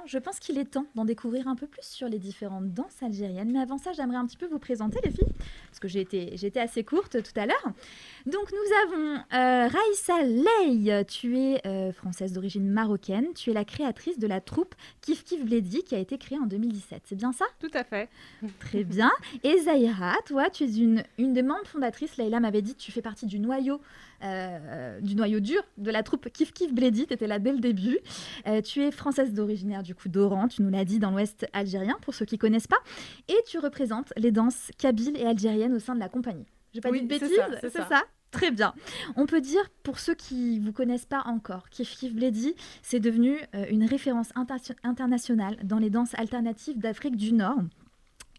je pense qu'il est temps d'en découvrir un peu plus sur les différentes danses algériennes. Mais avant ça, j'aimerais un petit peu vous présenter les filles, parce que j'ai été assez courte tout à l'heure. Donc nous avons Raïssa Ley, tu es française d'origine marocaine, tu es la créatrice de la troupe Kif Kif Bledi qui a été créée en 2017, c'est bien ça? Tout à fait. Très bien. Et Zahira, toi, tu es une des membres fondatrices. Leïla m'avait dit que tu fais partie du noyau dur de la troupe Kif Kif Bledi. Tu étais là dès le début. Tu es française d'originaire du coup d'Oran, tu nous l'as dit, dans l'ouest algérien, pour ceux qui ne connaissent pas. Et tu représentes les danses kabyles et algériennes au sein de la compagnie. J'ai pas dit de bêtises, c'est ça. Très bien. On peut dire, pour ceux qui ne vous connaissent pas encore, Kif Kif Bledi, c'est devenu une référence internationale dans les danses alternatives d'Afrique du Nord.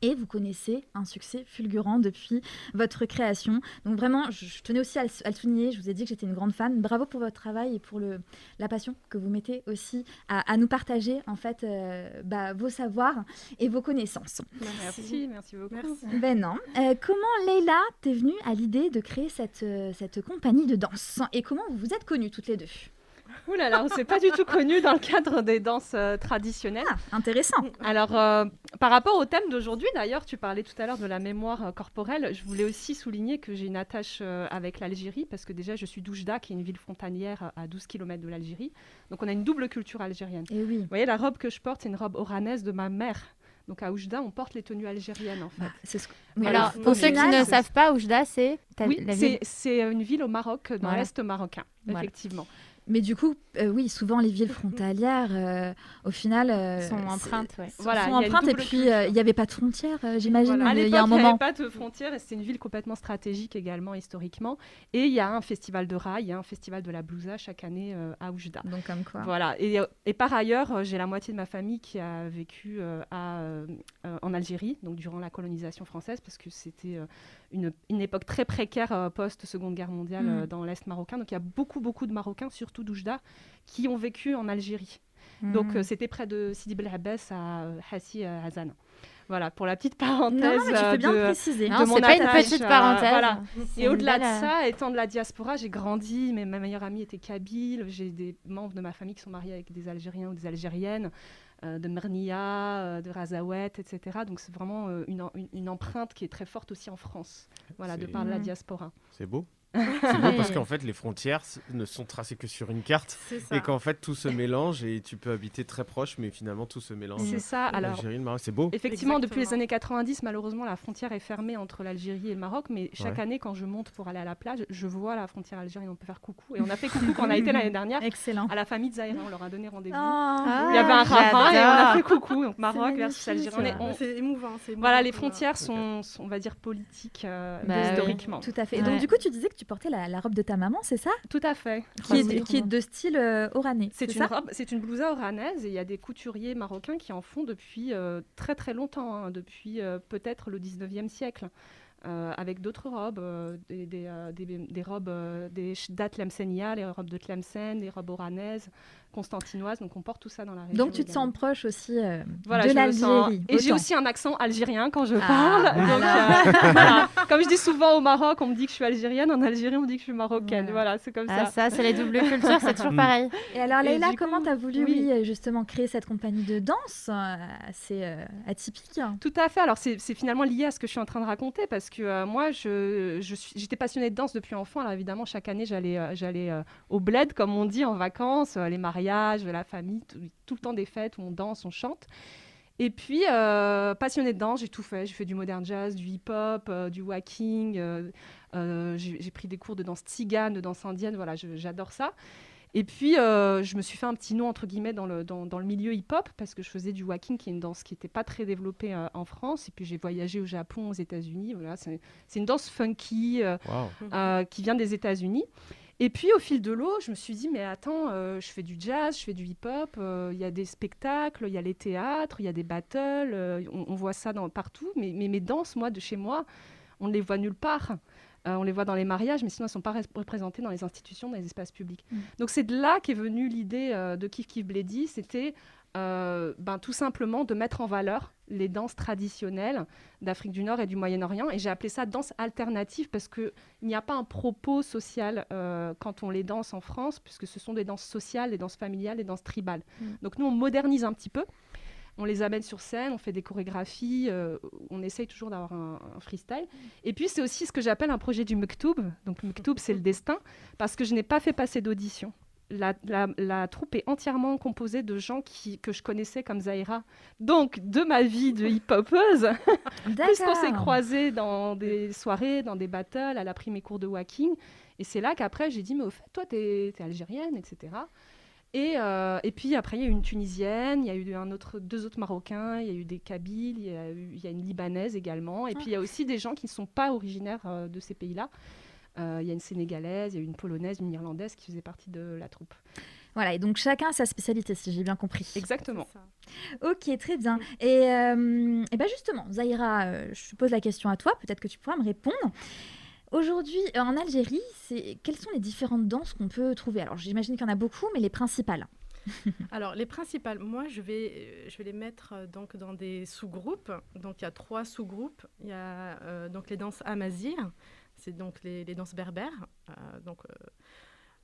Et vous connaissez un succès fulgurant depuis votre création. Donc vraiment, je tenais aussi à le souligner. Je vous ai dit que j'étais une grande fan. Bravo pour votre travail et pour la passion que vous mettez aussi à nous partager en fait vos savoirs et vos connaissances. Merci beaucoup. Merci. Ben non. Comment Leïla t'es venue à l'idée de créer cette compagnie de danse et comment vous vous êtes connues toutes les deux? Ouh là là, on ne s'est pas du tout connus dans le cadre des danses traditionnelles. Ah, intéressant. Alors, par rapport au thème d'aujourd'hui, d'ailleurs, tu parlais tout à l'heure de la mémoire corporelle. Je voulais aussi souligner que j'ai une attache avec l'Algérie, parce que déjà, je suis d'Oujda, qui est une ville frontalière à 12 km de l'Algérie. Donc, on a une double culture algérienne. Et oui. Vous voyez, la robe que je porte, c'est une robe oranaise de ma mère. Donc, à Oujda, on porte les tenues algériennes, en fait. Alors, pour ceux qui ne savent pas, Oujda, c'est c'est une ville au Maroc, dans l'Est marocain, effectivement. Mais du coup, oui, souvent les villes frontalières, au final, sont empreintes. Sont empreintes et puis il n'y avait pas de frontières, j'imagine. Voilà. À l'époque, il y a un moment. Il n'y avait pas de frontières et c'est une ville complètement stratégique également historiquement. Et il y a un festival de rail, il y a un festival de la blousa chaque année à Oujda. Donc comme quoi. Voilà. Et par ailleurs, j'ai la moitié de ma famille qui a vécu en Algérie, donc durant la colonisation française, parce que c'était une époque très précaire post-Seconde Guerre mondiale dans l'Est marocain. Donc il y a beaucoup de Marocains, surtout d'Oujda, qui ont vécu en Algérie. Donc c'était près de Sidi Bel Abbès à Hassi Hazan. Voilà, pour la petite parenthèse. Non, mais tu fais bien de préciser. Non, c'est pas une petite parenthèse. Voilà. Et au-delà de ça, étant de la diaspora, j'ai grandi, mais ma meilleure amie était kabyle. J'ai des membres de ma famille qui sont mariés avec des Algériens ou des Algériennes, de Mernia, de Razawet, etc. Donc c'est vraiment une empreinte qui est très forte aussi en France, voilà, de par la diaspora. C'est beau. C'est beau parce qu'en fait, les frontières ne sont tracées que sur une carte et qu'en fait, tout se mélange et tu peux habiter très proche, mais finalement, tout se mélange. C'est ça. Alors, l'Algérie, le Maroc, c'est beau. Effectivement, depuis les années 90, malheureusement, la frontière est fermée entre l'Algérie et le Maroc, mais chaque année, quand je monte pour aller à la plage, je vois la frontière algérienne, on peut faire coucou. Et on a fait coucou quand on a été l'année dernière. Excellent. À la famille de Zahira, on leur a donné rendez-vous. Il y avait un ravin et on a fait coucou. Donc Maroc versus Algérie. C'est émouvant. Voilà, les frontières sont, on va dire, politiques historiquement. Tout à fait. Et donc, du coup, tu disais que tu portais la robe de ta maman, c'est ça? Tout à fait. Qui est de style oranais. C'est une blousa oranaise et il y a des couturiers marocains qui en font depuis très très longtemps, depuis peut-être le 19e siècle. Avec d'autres robes, des robes des Shda Tlemcenia, les robes de Tlemcen, des robes oranaises, constantinoises. Donc on porte tout ça dans la région. Donc tu te sens proche aussi de l'Algérie. Et j'ai aussi un accent algérien quand je parle. Voilà. Donc, voilà. Comme je dis souvent au Maroc, on me dit que je suis algérienne. En Algérie, on me dit que je suis marocaine. Voilà, c'est comme ça. Ça, c'est les doubles cultures, c'est toujours pareil. Et alors Leïla, comment tu as voulu justement créer cette compagnie de danse assez atypique? Tout à fait. Alors c'est finalement lié à ce que je suis en train de raconter parce que moi, j'étais passionnée de danse depuis enfant. Alors évidemment, chaque année, j'allais au bled, comme on dit, en vacances, les mariages, la famille, tout le temps des fêtes où on danse, on chante. Et puis, passionnée de danse, j'ai tout fait. J'ai fait du modern jazz, du hip-hop, du walking. J'ai pris des cours de danse tzigane, de danse indienne. Voilà, j'adore ça. Et puis, je me suis fait un petit nom, entre guillemets, dans le milieu hip-hop, parce que je faisais du walking, qui est une danse qui n'était pas très développée en France. Et puis, j'ai voyagé au Japon, aux États-Unis. Voilà, c'est une danse funky qui vient des États-Unis. Et puis, au fil de l'eau, je me suis dit, mais attends, je fais du jazz, je fais du hip-hop, il y a des spectacles, il y a les théâtres, il y a des battles, on voit ça partout. Mais mes danses, moi, de chez moi, on ne les voit nulle part. On les voit dans les mariages, mais sinon, elles ne sont pas représentées dans les institutions, dans les espaces publics. Donc, c'est de là qu'est venue l'idée de Kif Kif Bledi. C'était tout simplement de mettre en valeur les danses traditionnelles d'Afrique du Nord et du Moyen-Orient. Et j'ai appelé ça danse alternative parce qu'il n'y a pas un propos social quand on les danse en France, puisque ce sont des danses sociales, des danses familiales, des danses tribales. Donc nous, on modernise un petit peu. On les amène sur scène, on fait des chorégraphies, on essaye toujours d'avoir un freestyle. Et puis, c'est aussi ce que j'appelle un projet du Mektoub. Donc, le Mektoub, c'est le destin, parce que je n'ai pas fait passer d'audition. La troupe est entièrement composée de gens que je connaissais comme Zahira. Donc, de ma vie de hip-hopeuse, puisqu'on s'est croisés dans des soirées, dans des battles, elle a pris mes cours de walking. Et c'est là qu'après, j'ai dit, mais au fait, toi, t'es algérienne, etc. Et puis après, il y a eu une Tunisienne, il y a eu deux autres Marocains, il y a eu des Kabyles, il y a une Libanaise également. Et puis, il y a aussi des gens qui ne sont pas originaires de ces pays-là. Il y a une Sénégalaise, il y a eu une Polonaise, une Irlandaise qui faisaient partie de la troupe. Voilà, et donc chacun a sa spécialité, si j'ai bien compris. Exactement. Ok, très bien. Et justement, Zahira, je pose la question à toi, peut-être que tu pourras me répondre. Aujourd'hui, en Algérie, quelles sont les différentes danses qu'on peut trouver? Alors, j'imagine qu'il y en a beaucoup, mais les principales. Alors, les principales, moi, je vais les mettre donc, dans des sous-groupes. Donc, il y a 3 sous-groupes. Il y a donc les danses amazighes, c'est donc les danses berbères.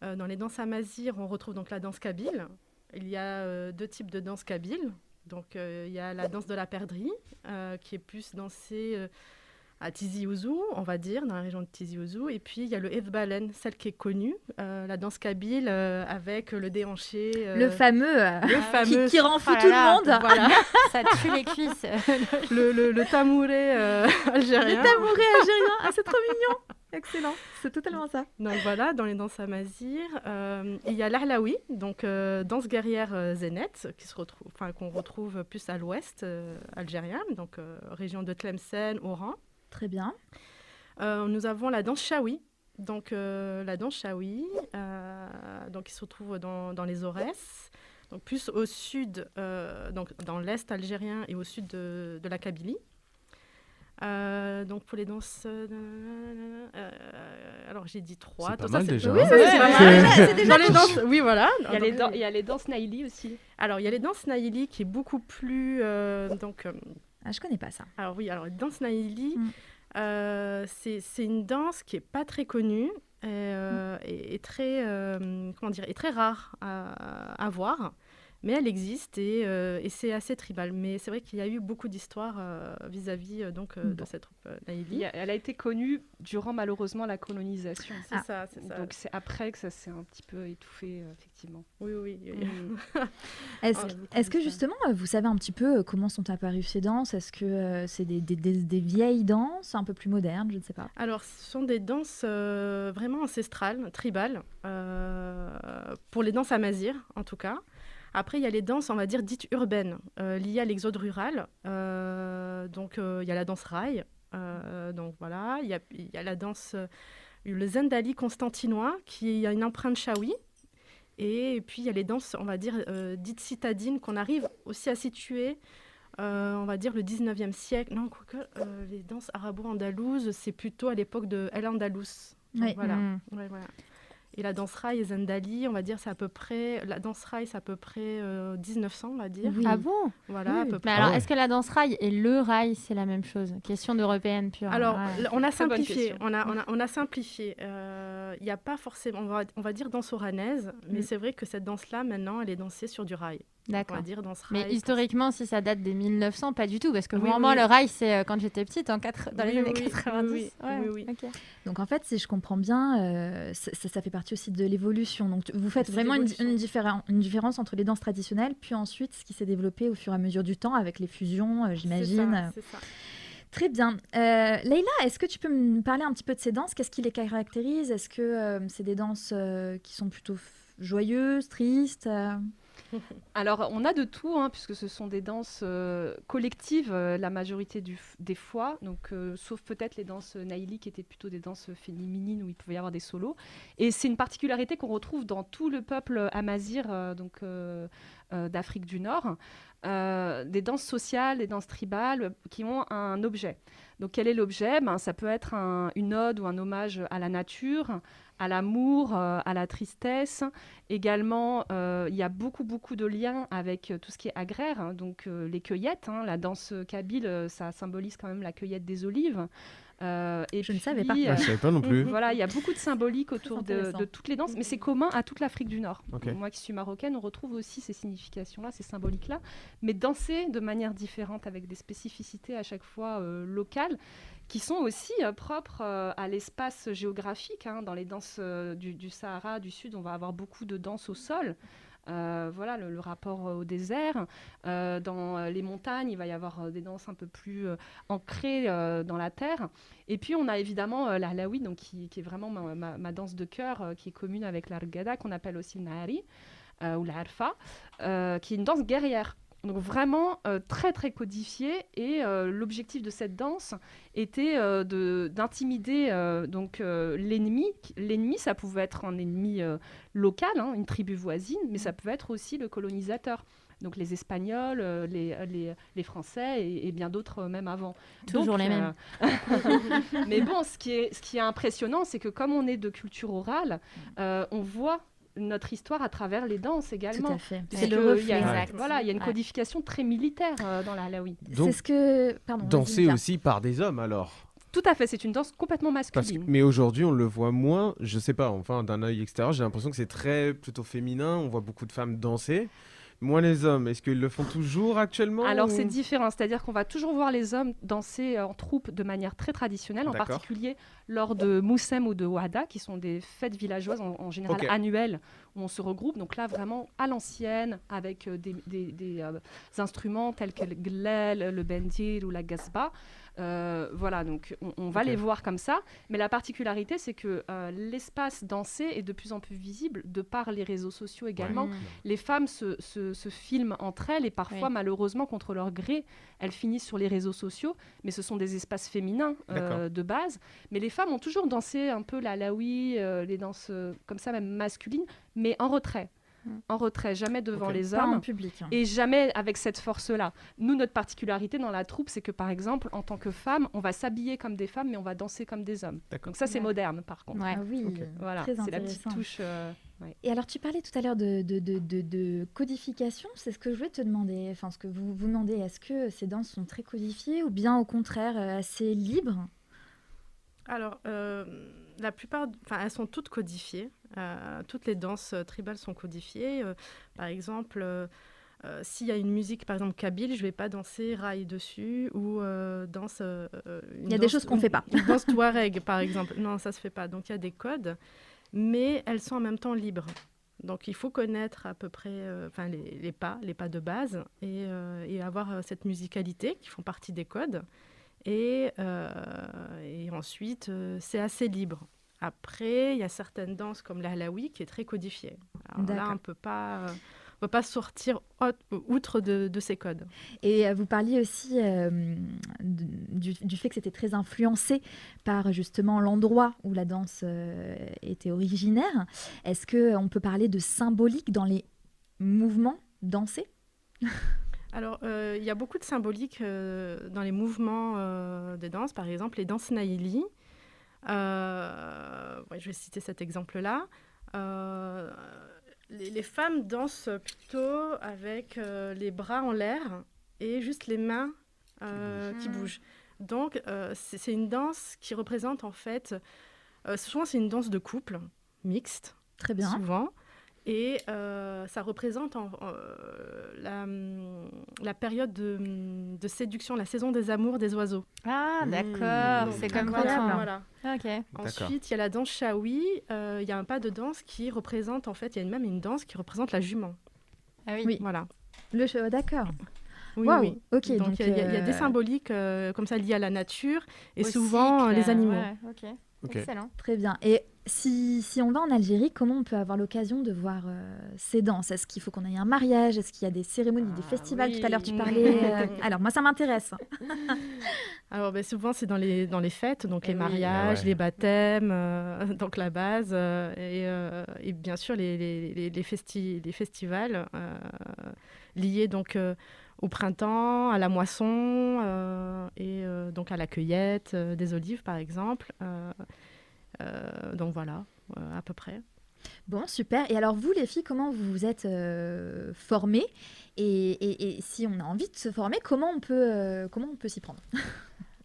Dans les danses amazighes, on retrouve donc la danse kabyle. Il y a 2 types de danse kabyle. Donc, il y a la danse de la perdrix, qui est plus dansée à Tizi Ouzou, on va dire, dans la région de Tizi Ouzou. Et puis, il y a le Ezbalen, celle qui est connue, la danse kabyle avec le déhanché. Le fameux qui rend fou tout le monde. Voilà. Ça tue les cuisses. le tamouré algérien. Le tamouré algérien, ah, c'est trop mignon. Excellent, c'est totalement ça. Donc voilà, dans les danses amazighes, il y a l'Ahlaoui, donc danse guerrière zénette, qu'on retrouve plus à l'ouest algérien, donc région de Tlemcen, Oran. Très bien. Nous avons la danse chaoui, donc la danse chaoui, donc qui se retrouve dans les Aurès, donc plus au sud, donc dans l'est algérien et au sud de la Kabylie. Donc pour les danses, alors j'ai dit 3. C'est pas mal déjà. Oui, c'est déjà dans les danses. Oui, voilà. Il y a les danses Naïli aussi. Alors il y a les danses Naïli qui est beaucoup plus je connais pas ça. Alors oui, les danses Naïli, c'est une danse qui est pas très connue et très est très rare à voir. Mais elle existe et c'est assez tribal. Mais c'est vrai qu'il y a eu beaucoup d'histoires vis-à-vis de cette troupe Naïli. Elle a été connue durant malheureusement la colonisation. C'est ça. Donc c'est après que ça s'est un petit peu étouffé, effectivement. Oui. Est-ce que justement, vous savez un petit peu comment sont apparues ces danses? Est-ce que c'est des vieilles danses, un peu plus modernes? Je ne sais pas. Alors, ce sont des danses vraiment ancestrales, tribales, pour les danses amazighes en tout cas. Après, il y a les danses, on va dire, dites urbaines, liées à l'exode rural. Donc, il y a la danse raï. Donc, voilà. Il y a la danse, le zendali constantinois, qui a une empreinte chaoui. Et puis, il y a les danses, on va dire, dites citadines, qu'on arrive aussi à situer, on va dire, le 19e siècle. Non, quoique, les danses arabo-andalouses, c'est plutôt à l'époque de El Andalus. Donc, Oui. voilà. Ouais, voilà. Et la danse raï et zendali, on va dire, c'est à peu près... La danse raï, c'est à peu près 1900, on va dire. Oui. Ah bon? Voilà, Oui. à peu près. Mais alors, est-ce que la danse rail et le rail, c'est la même chose? Question d'européenne pure. Alors, Ouais. on a Très bonne simplifié. question. On a simplifié. Il n'y a pas forcément... On va dire danse oranaise, mais c'est vrai que cette danse-là, maintenant, elle est dansée sur du rail. On D'accord. va dire danse raï. Mais historiquement, si ça date des 1900, pas du tout, parce que Oui, vraiment, oui. le rail, c'est quand j'étais petite, dans les Oui, années oui, 90. oui, Ouais, oui. ok. Donc en fait, si je comprends bien, ça fait partie aussi de l'évolution. Donc vous faites C'est vraiment l'évolution. une différence entre les danses traditionnelles, puis ensuite ce qui s'est développé au fur et à mesure du temps avec les fusions, j'imagine. C'est ça. Très bien. Leïla, est-ce que tu peux me parler un petit peu de ces danses? Qu'est-ce qui les caractérise? Est-ce que c'est des danses qui sont plutôt joyeuses, tristes? Alors, on a de tout, puisque ce sont des danses collectives, la majorité des fois, donc, sauf peut-être les danses Naïli, qui étaient plutôt des danses féminines, où il pouvait y avoir des solos. Et c'est une particularité qu'on retrouve dans tout le peuple amazigh, d'Afrique du Nord, des danses sociales, des danses tribales, qui ont un objet. Donc, quel est l'objet? Ça peut être une ode ou un hommage à la nature, à l'amour, à la tristesse. Également, il y a beaucoup de liens avec tout ce qui est agraire, hein, donc les cueillettes. Hein, la danse kabyle, ça symbolise quand même la cueillette des olives. Je ne savais pas. Je ne savais pas non plus. Voilà, il y a beaucoup de symbolique autour de toutes les danses, mais c'est commun à toute l'Afrique du Nord. Okay. Moi qui suis marocaine, on retrouve aussi ces significations-là, ces symboliques-là, mais danser de manière différente, avec des spécificités à chaque fois locales, qui sont aussi propres à l'espace géographique. Hein. Dans les danses du Sahara, du Sud, on va avoir beaucoup de danses au sol. Voilà le rapport au désert. Dans les montagnes, il va y avoir des danses un peu plus ancrées dans la terre. Et puis, on a évidemment l'Ahlaoui, donc qui est vraiment ma danse de cœur, qui est commune avec l'Argada, qu'on appelle aussi le Nahari, ou l'Arfa, qui est une danse guerrière. Donc vraiment très très codifiée, et l'objectif de cette danse était d'intimider l'ennemi. L'ennemi, ça pouvait être un ennemi local, hein, une tribu voisine, mais ça pouvait être aussi le colonisateur. Donc les Espagnols, les Français et bien d'autres même avant. Toujours les mêmes. Mais bon, ce qui est impressionnant, c'est que comme on est de culture orale, on voit notre histoire à travers les danses également. Tout à fait. C'est le reflet. Il y a une codification très militaire dans la Alaoui. C'est ce que... Pardon, danser aussi par des hommes, alors. Tout à fait, c'est une danse complètement masculine. Mais aujourd'hui, on le voit moins, je sais pas, enfin, d'un œil extérieur, j'ai l'impression que c'est plutôt féminin, on voit beaucoup de femmes danser. Moins les hommes, est-ce qu'ils le font toujours actuellement? Alors c'est différent, c'est-à-dire qu'on va toujours voir les hommes danser en troupe de manière très traditionnelle, en particulier lors de Moussem ou de Ouada, qui sont des fêtes villageoises en général annuelles, où on se regroupe. Donc là, vraiment à l'ancienne, avec des instruments tels que le glel, le bendir ou la gasba. Voilà, donc on va les voir comme ça, mais la particularité, c'est que l'espace dansé est de plus en plus visible de par les réseaux sociaux également. Les femmes se filment entre elles, et parfois, malheureusement, contre leur gré, elles finissent sur les réseaux sociaux, mais ce sont des espaces féminins de base. Mais les femmes ont toujours dansé un peu l'Alaoui, les danses comme ça, même masculines, mais en retrait. En retrait, jamais devant les hommes, pas en public, hein. Et jamais avec cette force-là. Nous, notre particularité dans la troupe, c'est que par exemple, en tant que femme, on va s'habiller comme des femmes, mais on va danser comme des hommes. Donc ça, c'est moderne, par contre. Ah oui, voilà, c'est la petite touche. Et alors, tu parlais tout à l'heure de codification. C'est ce que je voulais te demander. Enfin, ce que vous demandez, est-ce que ces danses sont très codifiées ou bien au contraire assez libres? Alors, la plupart, elles sont toutes codifiées. Toutes les danses tribales sont codifiées. Par exemple, s'il y a une musique, par exemple kabyle, je ne vais pas danser raï dessus ou danse. Il y a des choses qu'on ne fait pas. Une danse touareg, par exemple. Non, ça ne se fait pas. Donc, il y a des codes, mais elles sont en même temps libres. Donc, il faut connaître à peu près les pas de base et avoir cette musicalité qui font partie des codes. Et ensuite, c'est assez libre. Après, il y a certaines danses comme l'Ahlaoui qui est très codifiée. Alors là, on ne peut pas sortir outre de ces codes. Et vous parliez aussi du fait que c'était très influencé par justement l'endroit où la danse était originaire. Est-ce qu'on peut parler de symbolique dans les mouvements dansés? Alors, il y a beaucoup de symbolique dans les mouvements des danses. Par exemple, les danses Naïli. Je vais citer cet exemple-là. Les femmes dansent plutôt avec les bras en l'air et juste les mains qui bougent. Donc, c'est une danse qui représente en fait... souvent, c'est une danse de couple, mixte. Très bien. Souvent. Et ça représente la période de séduction, la saison des amours des oiseaux. Ah, d'accord. C'est comme incroyable. Voilà. Okay. Ensuite, il y a la danse Chaoui. Il y a un pas de danse qui représente, en fait, il y a même une danse qui représente la jument. Ah oui. Voilà. D'accord. Oui, wow. oui. Ok. Donc, il y a des symboliques comme ça liées à la nature et souvent les animaux. Ouais, ok. Excellent. Très bien. Et si on va en Algérie, comment on peut avoir l'occasion de voir ces danses? Est-ce qu'il faut qu'on aille à un mariage? Est-ce qu'il y a des cérémonies, des festivals? Oui. Tout à l'heure, tu parlais... Alors, moi, ça m'intéresse. Alors, souvent, c'est dans les fêtes, donc les mariages, les baptêmes, donc la base, et bien sûr les festivals liés donc au printemps, à la moisson et donc à la cueillette des olives, par exemple. Donc voilà. à peu près. Bon, super. Et alors, vous, les filles, comment vous vous êtes formées et si on a envie de se former, comment on peut s'y prendre?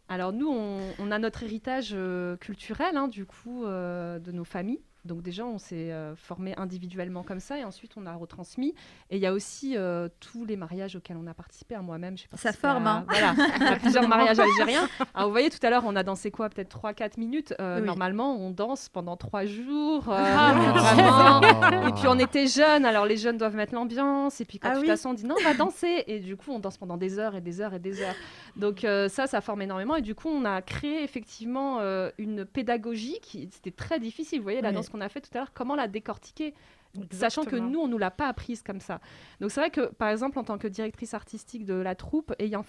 Alors nous, on a notre héritage culturel, hein, du coup, de nos familles. Donc déjà, on s'est formé individuellement comme ça et ensuite on a retransmis. Et il y a aussi tous les mariages auxquels on a participé. Hein. Moi-même, j'ai Ça participé forme, hein. Voilà, à plusieurs mariages algériens. Alors vous voyez, tout à l'heure, on a dansé quoi? Peut-être 3-4 minutes. Oui. Normalement, on danse pendant 3 jours. mon Vraiment. Et puis on était jeunes, alors les jeunes doivent mettre l'ambiance. Et puis quand Ah tout oui. à coup, on dit non, on va danser. Et du coup, on danse pendant des heures et des heures et des heures. Donc ça forme énormément. Et du coup, on a créé effectivement une pédagogie qui c'était très difficile. Vous voyez la Oui. danse qu'on a fait tout à l'heure, comment la décortiquer, sachant que Exactement. nous, on nous l'a pas apprise comme ça. Donc c'est vrai que, par exemple, en tant que directrice artistique de la troupe, ayant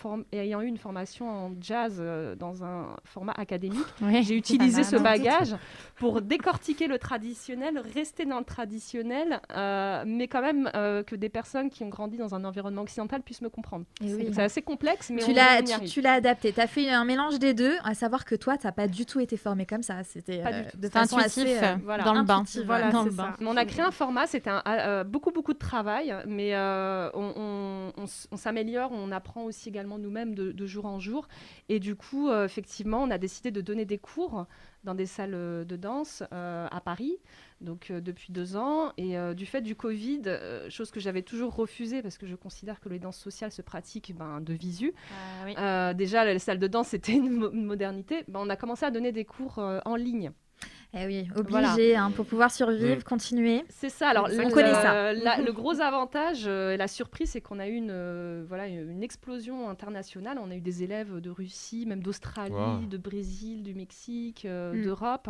eu une formation en jazz dans un format académique, Oui, j'ai utilisé ça ce va, non. bagage pour décortiquer le traditionnel, rester dans le traditionnel, mais quand même que des personnes qui ont grandi dans un environnement occidental puissent me comprendre. Et oui. C'est assez complexe, mais Tu on l'as, y arrive. tu l'as adapté. Tu as fait un mélange des deux, à savoir que toi, tu n'as pas du tout été formée comme ça. C'était Pas du tout. de C'est façon intuitif, assez voilà. dans le bain. intuitive. Voilà, dans c'est le bain. ça. Mais on a créé un format, c'était beaucoup de travail, mais on s'améliore, on apprend aussi également nous-mêmes de jour en jour. Et du coup, effectivement, on a décidé de donner des cours dans des salles de danse à Paris, donc depuis 2 ans. Et du fait du Covid, chose que j'avais toujours refusée parce que je considère que les danses sociales se pratiquent de visu. Oui. Déjà, les salles de danse, c'était une modernité. On a commencé à donner des cours en ligne. Eh oui, obligé hein, pour pouvoir survivre, Mm. continuer. C'est ça. Alors, On connaît ça. le gros avantage et la surprise, c'est qu'on a eu une explosion internationale. On a eu des élèves de Russie, même d'Australie, Wow. de Brésil, du Mexique, Mm. d'Europe,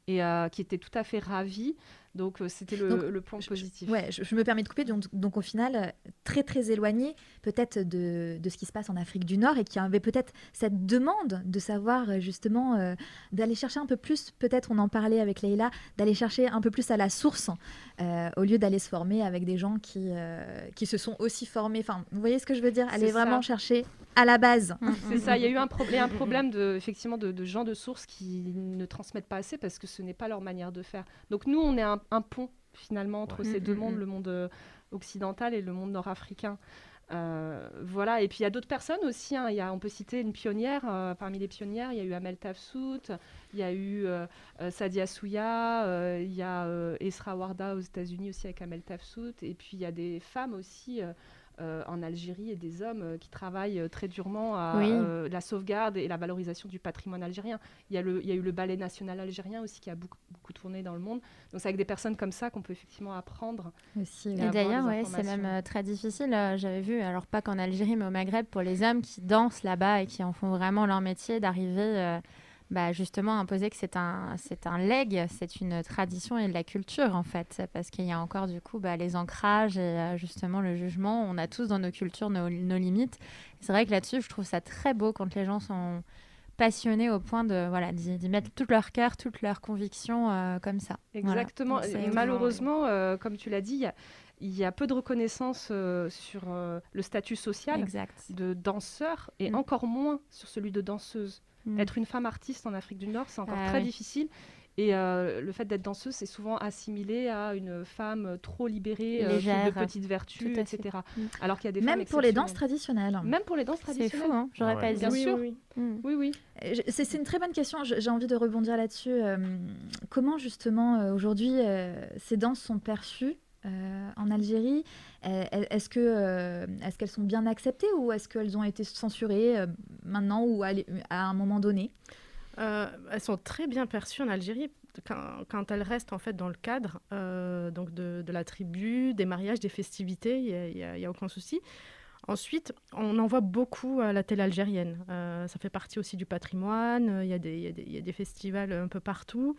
et qui étaient tout à fait ravis. Donc, c'était Donc, le point positif. Ouais, je me permets de couper. Donc au final, très très éloigné peut-être de ce qui se passe en Afrique du Nord et qui avait peut-être cette demande de savoir justement d'aller chercher un peu plus, peut-être on en parlait avec Leïla, d'aller chercher un peu plus à la source au lieu d'aller se former avec des gens qui se sont aussi formés. Enfin, vous voyez ce que je veux dire? Aller C'est vraiment ça. chercher à la base. C'est ça, il y a eu un problème effectivement de gens de source qui ne transmettent pas assez parce que ce n'est pas leur manière de faire. Donc nous, on est un pont finalement entre Ouais. ces deux mondes, le monde occidental et le monde nord-africain. Voilà, et puis il y a d'autres personnes aussi, hein. On peut citer une pionnière, parmi les pionnières, il y a eu Amel Tafsout, il y a eu Sadia Souya, il y a Esra Warda aux États-Unis aussi avec Amel Tafsout, et puis il y a des femmes aussi en Algérie et des hommes qui travaillent très durement à Oui. la sauvegarde et la valorisation du patrimoine algérien. Il y a eu le ballet national algérien aussi qui a beaucoup tourné dans le monde. Donc c'est avec des personnes comme ça qu'on peut effectivement apprendre. Aussi, Et ouais. Et avoir d'ailleurs, des ouais, c'est informations. même très difficile. J'avais vu, alors pas qu'en Algérie, mais au Maghreb, pour les hommes qui dansent là-bas et qui en font vraiment leur métier, d'arriver justement à imposer que c'est un legs, c'est une tradition et de la culture en fait, parce qu'il y a encore du coup les ancrages et justement le jugement. On a tous dans nos cultures nos limites. C'est vrai que là-dessus, je trouve ça très beau quand les gens sont passionnés au point d'y mettre tout leur cœur, toutes leurs convictions comme ça. Exactement. Voilà. Donc, Et c'est- malheureusement, comme tu l'as dit, il y a peu de reconnaissance sur le statut social Exact. de danseur et Mm. encore moins sur celui de danseuse. Mm. Être une femme artiste en Afrique du Nord, c'est encore Ah très oui. difficile. Et le fait d'être danseuse, c'est souvent assimilé à une femme trop libérée, Légère, de petites vertus, tout à fait. etc. Mm. Alors qu'il y a des Même femmes pour les danses exceptionnelles. traditionnelles. Même pour les danses C'est traditionnelles. fou, hein. J'aurais Ah ouais. pas dit. Bien sûr. Oui. Mm. Oui, oui. C'est une très bonne question. J'ai envie de rebondir là-dessus. Comment justement aujourd'hui ces danses sont perçues en Algérie? Est-ce qu'elles sont bien acceptées ou est-ce qu'elles ont été censurées maintenant ou à un moment donné? Elles sont très bien perçues en Algérie quand elles restent en fait dans le cadre donc de la tribu, des mariages, des festivités, il y a aucun souci. Ensuite, on en voit beaucoup à la télé algérienne. Ça fait partie aussi du patrimoine. Il y a des festivals un peu partout.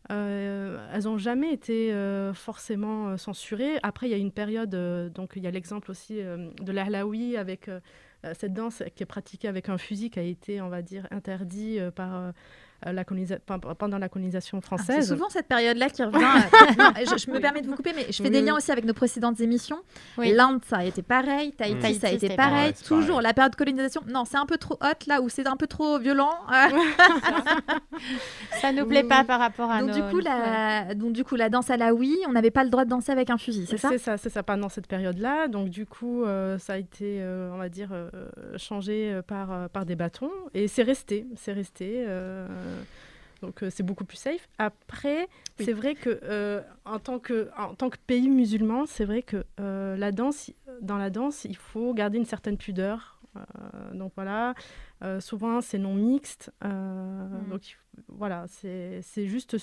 Elles n'ont jamais été forcément censurées. Après, il y a une période, donc il y a l'exemple aussi de l'Ahlaoui avec cette danse qui est pratiquée avec un fusil qui a été, on va dire, interdit par pendant la colonisation C'est française. souvent cette période-là qui revient. Non, je me permets de vous couper, mais je fais des liens aussi avec nos précédentes émissions. Oui. L'Inde, ça a été pareil. Tahiti, ça a été c'était pareil. pareil. Ouais, c'est Toujours pareil. la période de colonisation. Non, c'est un peu trop hot là, ou c'est un peu trop violent. Ça nous plaît pas par rapport à Donc, nos... du coup, la danse alaoui, on n'avait pas le droit de danser avec un fusil, c'est ça? C'est ça, pendant cette période-là. Donc, du coup, ça a été, on va dire, changé par des bâtons. Et c'est resté. Donc, c'est beaucoup plus safe. Après, c'est vrai que en tant que pays musulman, c'est vrai que dans la danse, il faut garder une certaine pudeur. Donc, voilà. Souvent, c'est non mixte. Donc, voilà, c'est juste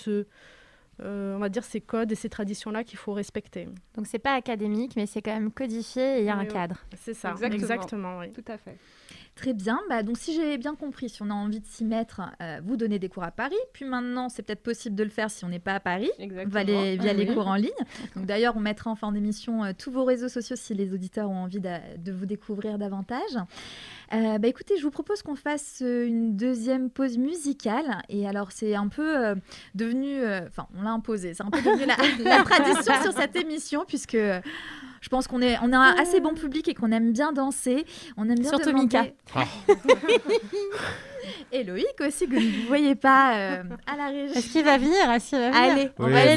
on va dire ces codes et ces traditions-là qu'il faut respecter. Donc c'est pas académique, mais c'est quand même codifié et il y a un Oui, cadre. C'est ça, Exactement. exactement oui. Tout à fait. Très bien. Donc, si j'ai bien compris, si on a envie de s'y mettre, vous donnez des cours à Paris. Puis maintenant, c'est peut-être possible de le faire si on n'est pas à Paris. Exactement. Via les cours en ligne. Donc, d'ailleurs, on mettra en fin d'émission tous vos réseaux sociaux si les auditeurs ont envie de vous découvrir davantage. Écoutez, je vous propose qu'on fasse une deuxième pause musicale. Et alors, c'est un peu devenu... Enfin, on l'a imposé. C'est un peu devenu la tradition sur cette émission, puisque... je pense qu'on est un assez bon public et qu'on aime bien danser. On aime bien Surtout demander... Mika. Et Loïc aussi, que vous ne voyez pas à la régie. Est-ce qu'il va venir? Allez, on va essayer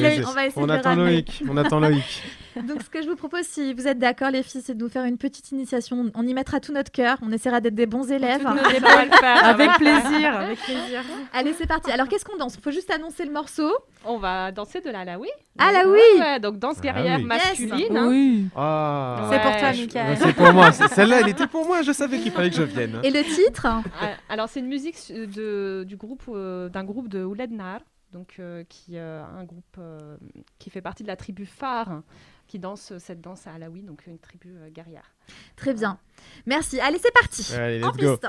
de le attend ramener. Loïc. On attend Loïc. Donc, ce que je vous propose, si vous êtes d'accord, les filles, c'est de nous faire une petite initiation. On y mettra tout notre cœur. On essaiera d'être des bons élèves. Ça va le faire. Avec plaisir, avec plaisir. Allez, c'est parti. Alors, qu'est-ce qu'on danse? Il faut juste annoncer le morceau. On va danser de l'alaoui. Alaoui. Ouais, donc danse guerrière oui. masculine. hein. Oui. Ah. C'est pour toi, je- Mickaël. C'est pour moi. Celle-là, elle était pour moi. Je savais qu'il fallait que je vienne. Et le titre? Alors c'est une musique du groupe d'un groupe de Ouled Nar, donc qui un groupe qui fait partie de la tribu phare qui danse cette danse à alaoui, donc une tribu guerrière. Très bien. Merci. Allez, c'est parti. Allez, En let's go. piste.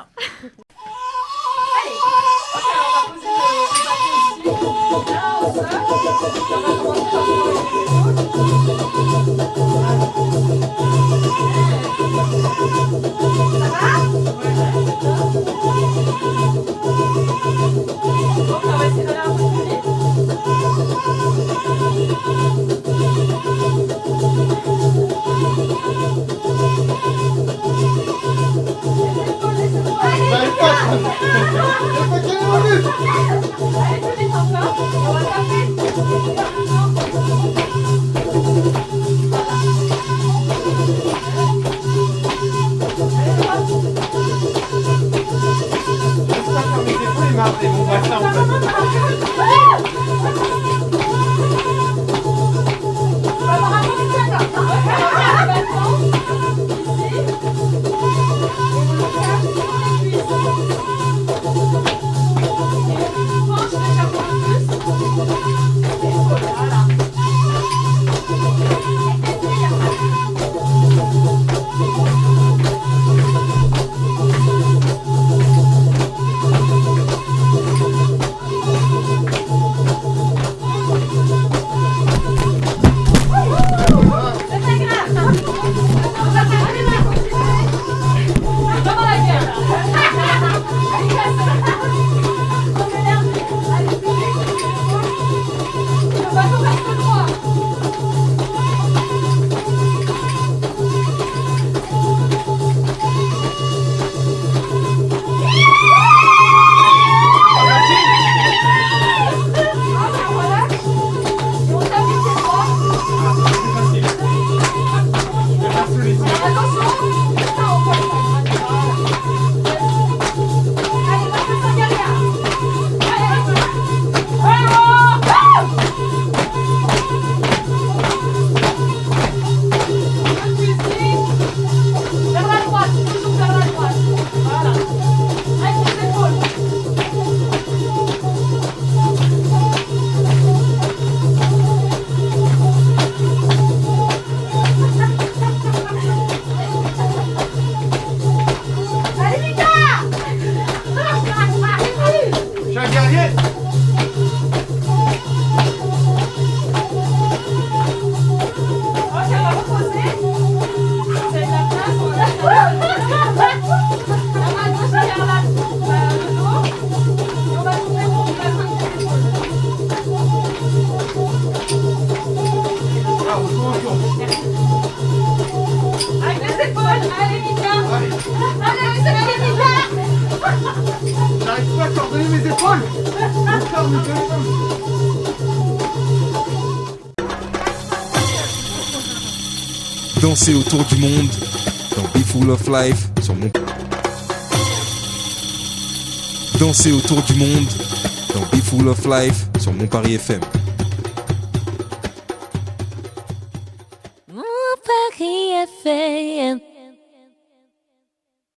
Danser autour du monde dans Be Full of Life sur mon... Danser autour du monde dans Be Full of Life sur Mon Paris FM.